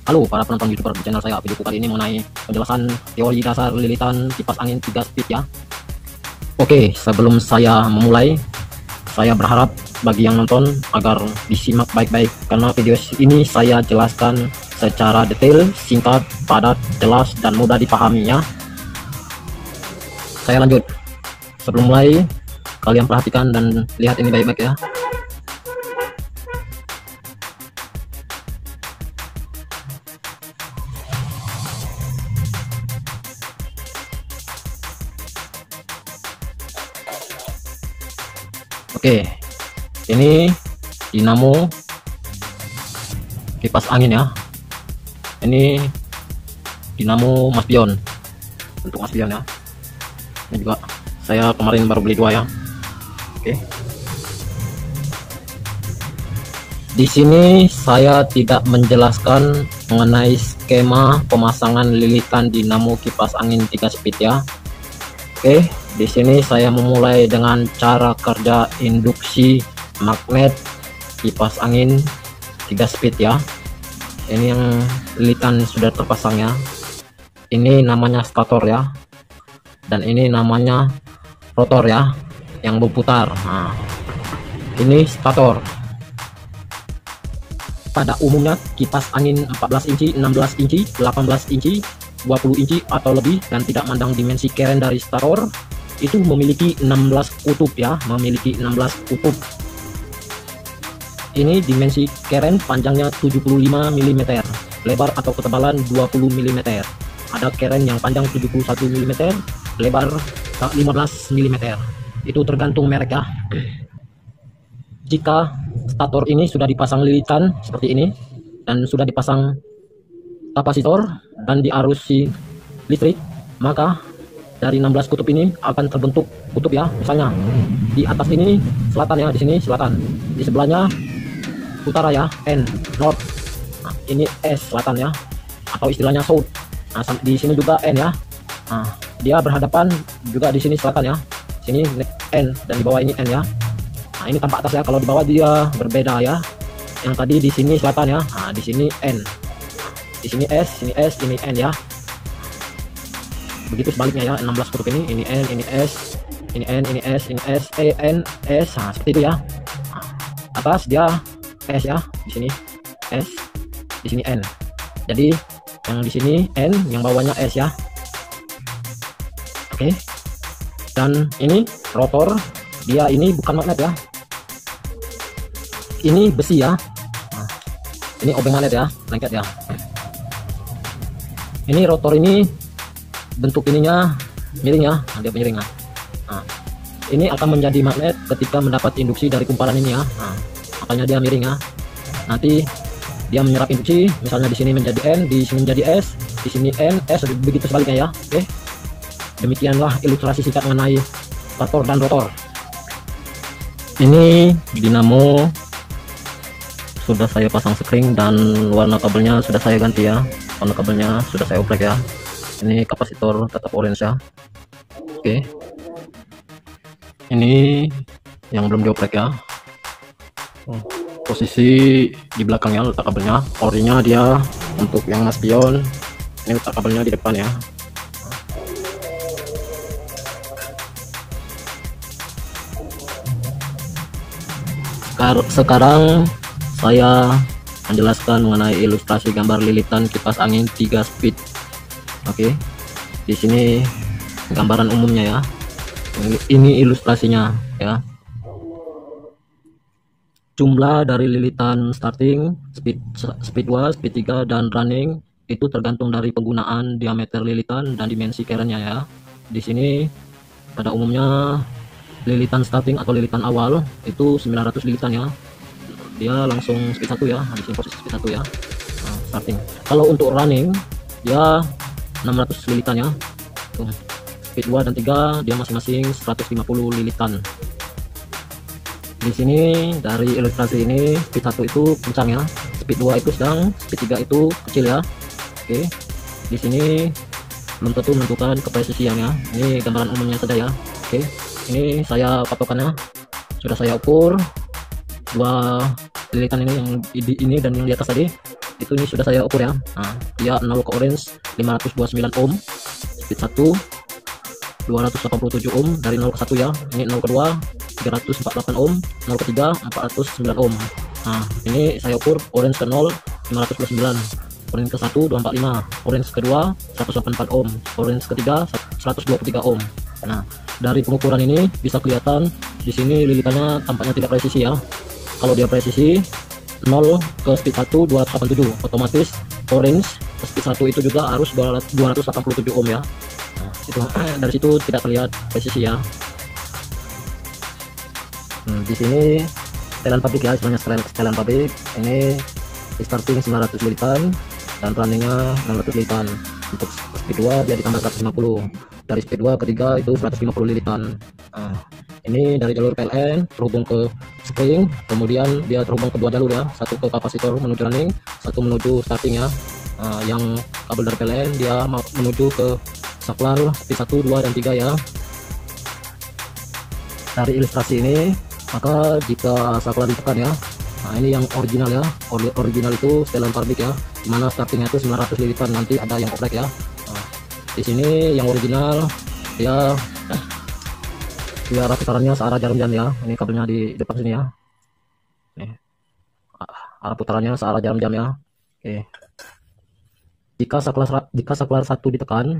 Halo para penonton YouTuber di channel saya. Videoku kali ini mengenai penjelasan teori dasar lilitan kipas angin 3 speed ya. Oke, sebelum saya memulai, saya berharap bagi yang nonton agar disimak baik-baik karena video ini saya jelaskan secara detail, singkat, padat, jelas, dan mudah dipahami ya. Saya lanjut. Sebelum mulai, kalian perhatikan dan lihat ini baik-baik ya. Oke, ini dinamo kipas angin ya. Ini dinamo mas pion, untuk mas pion ya. Ini juga saya kemarin baru beli 2 ya. Oke, di sini saya tidak menjelaskan mengenai skema pemasangan lilitan dinamo kipas angin 3 speed ya. Oke, di sini saya memulai dengan cara kerja induksi magnet kipas angin 3 speed ya. Ini yang lilitan sudah terpasang ya. Ini namanya stator ya. Dan ini namanya rotor ya, yang berputar. Nah, ini stator. Pada umumnya kipas angin 14 inci, 16 inci, 18 inci, 20 inci atau lebih dan tidak mandang dimensi keren dari stator itu memiliki 16 kutub ya, memiliki 16 kutub. Ini dimensi keren, panjangnya 75 mm, lebar atau ketebalan 20 mm. Ada keren yang panjang 71 mm, lebar 15 mm. Itu tergantung merek ya. Jika stator ini sudah dipasang lilitan seperti ini dan sudah dipasang kapasitor dan diarusi listrik, maka dari 16 kutub ini akan terbentuk kutub ya. Misalnya di atas ini selatan ya, di sini selatan, di sebelahnya utara ya, N north. Nah, ini S selatan ya, atau istilahnya south. Nah, di sini juga N ya. Nah, dia berhadapan juga di sini selatan ya, sini N dan di bawah ini N ya. Nah, ini tampak atas ya, kalau di bawah dia berbeda ya. Yang tadi di sini selatan ya, nah, di sini N. Di sini S, ini N ya. Begitu sebaliknya ya, 16 kutub ini N, ini S, ini N, ini S, ini S, E, N, S. Nah, seperti itu ya. Nah, atas dia S ya, di sini S, di sini N. Jadi yang di sini N, yang bawahnya S ya. Oke. Dan ini rotor, dia ini bukan magnet ya. Ini besi ya. Nah, ini obeng magnet ya, lengket ya. Ini rotor ini bentuk ininya miring ya, dia miring ya. Nah, ini akan menjadi magnet ketika mendapat induksi dari kumparan ini ya. Nah, makanya dia miring ya. Nanti dia menyerap induksi, misalnya di sini menjadi N, di sini menjadi S, di sini N, S, begitu sebaliknya ya. Oke, demikianlah ilustrasi singkat mengenai stator dan rotor. Ini dinamo sudah saya pasang spring dan warna kabelnya sudah saya ganti ya. Warna kabelnya sudah saya oprek ya. Ini kapasitor tetap orange ya. Oke, ini yang belum dioprek ya. Posisi di belakangnya letak kabelnya, orinya dia untuk yang mas pion. Ini letak kabelnya di depan ya. Sekarang saya menjelaskan mengenai ilustrasi gambar lilitan kipas angin 3 speed. Oke, di sini gambaran umumnya ya. Ini ilustrasinya ya. Jumlah dari lilitan starting, speed 2, speed 3 dan running itu tergantung dari penggunaan diameter lilitan dan dimensi kerennya ya. Di sini pada umumnya lilitan starting atau lilitan awal itu 900 lilitan ya. Dia langsung speed 1 ya, di sini posisi speed 1 ya. Nah, starting. Kalau untuk running dia 600 lilitan ya. Tuh, speed 2 dan 3 dia masing-masing 150 lilitan. Di sini dari ilustrasi ini speed 1 itu kencang ya, speed 2 itu sedang, speed 3 itu kecil ya. Oke, di sini belum tentu menentukan kepresisiannya. Ini gambaran umumnya saja ya. Oke, ini saya patokannya sudah saya ukur 2 lilitan ini, yang ini dan yang di atas tadi. itu ini sudah saya ukur ya. Nah, dia 0 ke orange 529 ohm, speed 1 287 ohm dari 0 ke 1 ya. Ini 0 ke 2 348 ohm, 0 ke 3 409 ohm. Nah, ini saya ukur orange ke 0 529, orange ke 1 245, orange kedua 184 ohm, orange ketiga 123 ohm. Nah, dari pengukuran ini bisa kelihatan di sini lilitannya tampaknya tidak presisi ya. Kalau dia presisi 0 ke speed 1 287, otomatis orange ke speed 1 itu juga harus 287 ohm ya. Nah, itu dari situ tidak terlihat presisi ya. Di sini setelan pabrik ya, istilahnya setelan pabrik. Ini starting 900 lilitan dan runningnya 600 lilitan. Untuk speed 2 dia ditambah 150, dari speed 2 ke 3 itu 150 lilitan. Nah, ini dari jalur PLN terhubung ke spring, kemudian dia terhubung ke dua jalur ya, satu ke kapasitor menuju running, satu menuju starting ya. Yang kabel dari PLN dia menuju ke saklar speed 1, 2, dan 3 ya. Dari ilustrasi ini, maka jika saklar ditekan ya, nah ini yang original ya, original itu setelan pabrik ya, dimana startingnya itu 900 lilitan, nanti ada yang oprek ya. Nah, di sini yang original ya, arah putarannya searah jarum jam ya. Ini kabelnya di depan sini ya. Nih, arah putarannya searah jarum jam ya. Oke. Jika saklar 1 ditekan,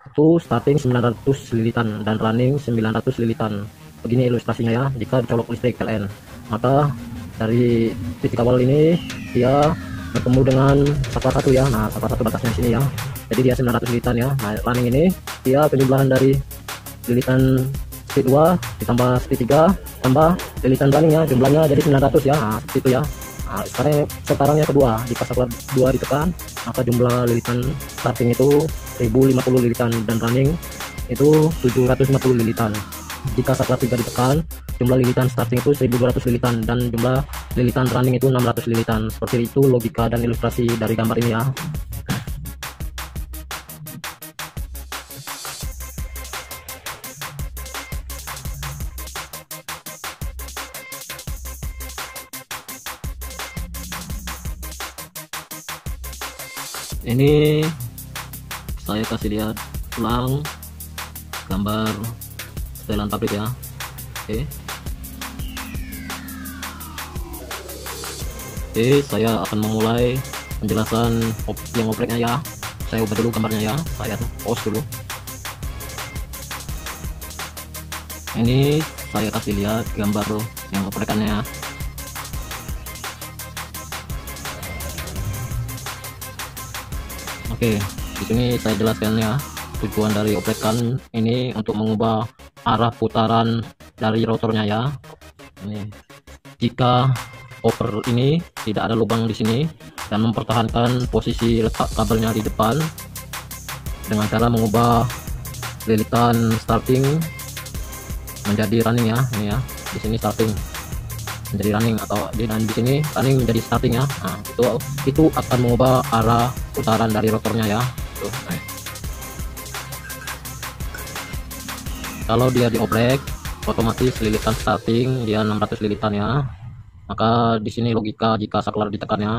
itu starting 900 lilitan dan running 900 lilitan. Begini ilustrasinya ya. Jika dicolok listrik PLN, maka dari titik awal ini dia bertemu dengan saklar 1 ya. Nah, saklar 1 batasnya sini ya. Jadi dia 900 lilitan ya. Nah, running ini dia penjumlahan dari lilitan speed 2 ditambah speed 3 tambah lilitan running ya, jumlahnya jadi 900 ya. Nah, seperti itu ya. Nah, sekarang yang kedua, jika saklar 2 ditekan, maka jumlah lilitan starting itu 1050 lilitan dan running itu 750 lilitan. Jika saklar 3 ditekan, jumlah lilitan starting itu 1200 lilitan dan jumlah lilitan running itu 600 lilitan. Seperti itu logika dan ilustrasi dari gambar ini ya. Ini saya kasih lihat ulang gambar setelan pabrik ya. Oke. Saya akan memulai penjelasan yang opreknya ya. Saya ubah dulu gambarnya ya, saya pause dulu. Ini saya kasih lihat gambar yang oprekannya ya. Oke, di sini saya jelaskan ya, tujuan dari oprekan ini untuk mengubah arah putaran dari rotornya ya. Ini jika over ini tidak ada lubang di sini dan mempertahankan posisi letak kabelnya di depan dengan cara mengubah lilitan starting menjadi running ya. Ini ya, di sini starting menjadi running atau dan di sini running menjadi starting ya. Nah, itu akan mengubah arah putaran dari rotornya ya. Tuh. Kalau dia dioprek, otomatis lilitan starting dia 600 lilitan ya. Maka di sini logika jika saklar ditekan ya.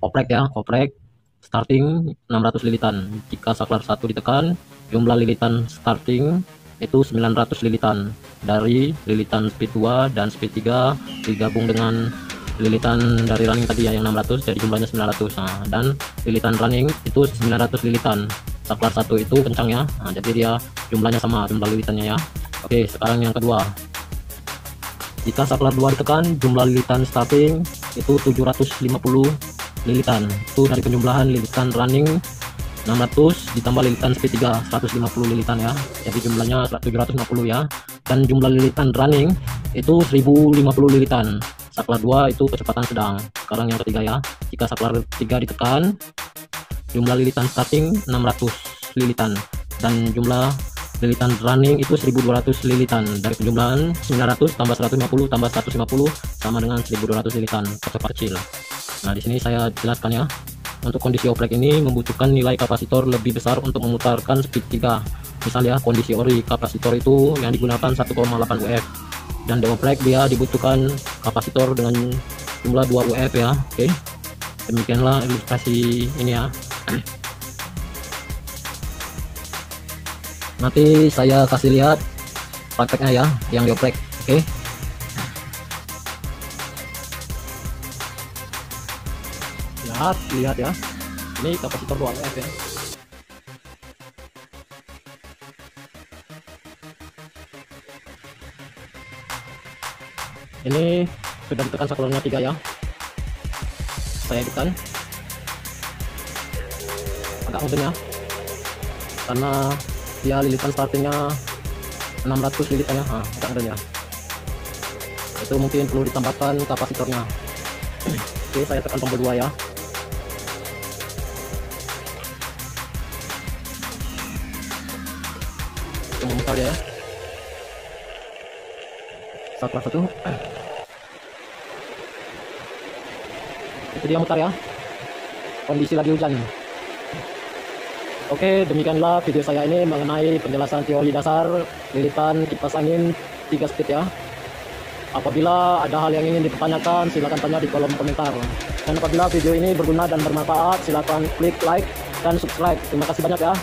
Oprek ya, oprek starting 600 lilitan. Jika saklar 1 ditekan, jumlah lilitan starting itu 900 lilitan. Dari lilitan speed 2 dan speed 3 digabung dengan lilitan dari running tadi ya yang 600, jadi jumlahnya 900. Nah, dan lilitan running itu 900 lilitan. Saklar 1 itu kencangnya, nah, jadi dia jumlahnya sama jumlah lilitannya ya. Oke, sekarang yang kedua, jika saklar 2 ditekan, jumlah lilitan starting itu 750 lilitan. Itu dari penjumlahan lilitan running 600 ditambah lilitan speed 3 150 lilitan ya, jadi jumlahnya 750 ya. Dan jumlah lilitan running itu 1050 lilitan. Saklar 2 itu kecepatan sedang. Sekarang yang ketiga ya, jika saklar 3 ditekan, jumlah lilitan starting 600 lilitan dan jumlah lilitan running itu 1200 lilitan. Dari penjumlahan 900 tambah 150 tambah 150 sama dengan 1200 lilitan, kecepatan kecil. Nah, di sini saya jelaskan ya. Untuk kondisi oprek ini membutuhkan nilai kapasitor lebih besar untuk memutarkan speed 3. Misal ya, kondisi ori kapasitor itu yang digunakan 1,8 UF. Dan dioprek dia dibutuhkan kapasitor dengan jumlah 2 UF ya. Oke, demikianlah ilustrasi ini ya. Nanti saya kasih lihat prakteknya ya yang dioprek. Oke, lihat ya, ini kapasitor 2 UF ya. Ini sudah ditekan saklonnya 3 ya. Saya tekan agak mudah ya, karena dia lilitan startingnya 600 lilitan ya. Agak mudah ya, itu mungkin perlu ditambahkan kapasitornya. Oke, saya tekan tombol 2 ya. Memutar ya, satu itu dia mutar ya, kondisi lagi hujan. Oke, demikianlah video saya ini mengenai penjelasan teori dasar lilitan kipas angin 3 speed ya. Apabila ada hal yang ingin dipertanyakan, silakan tanya di kolom komentar. Dan apabila video ini berguna dan bermanfaat, silakan klik like dan subscribe. Terima kasih banyak ya.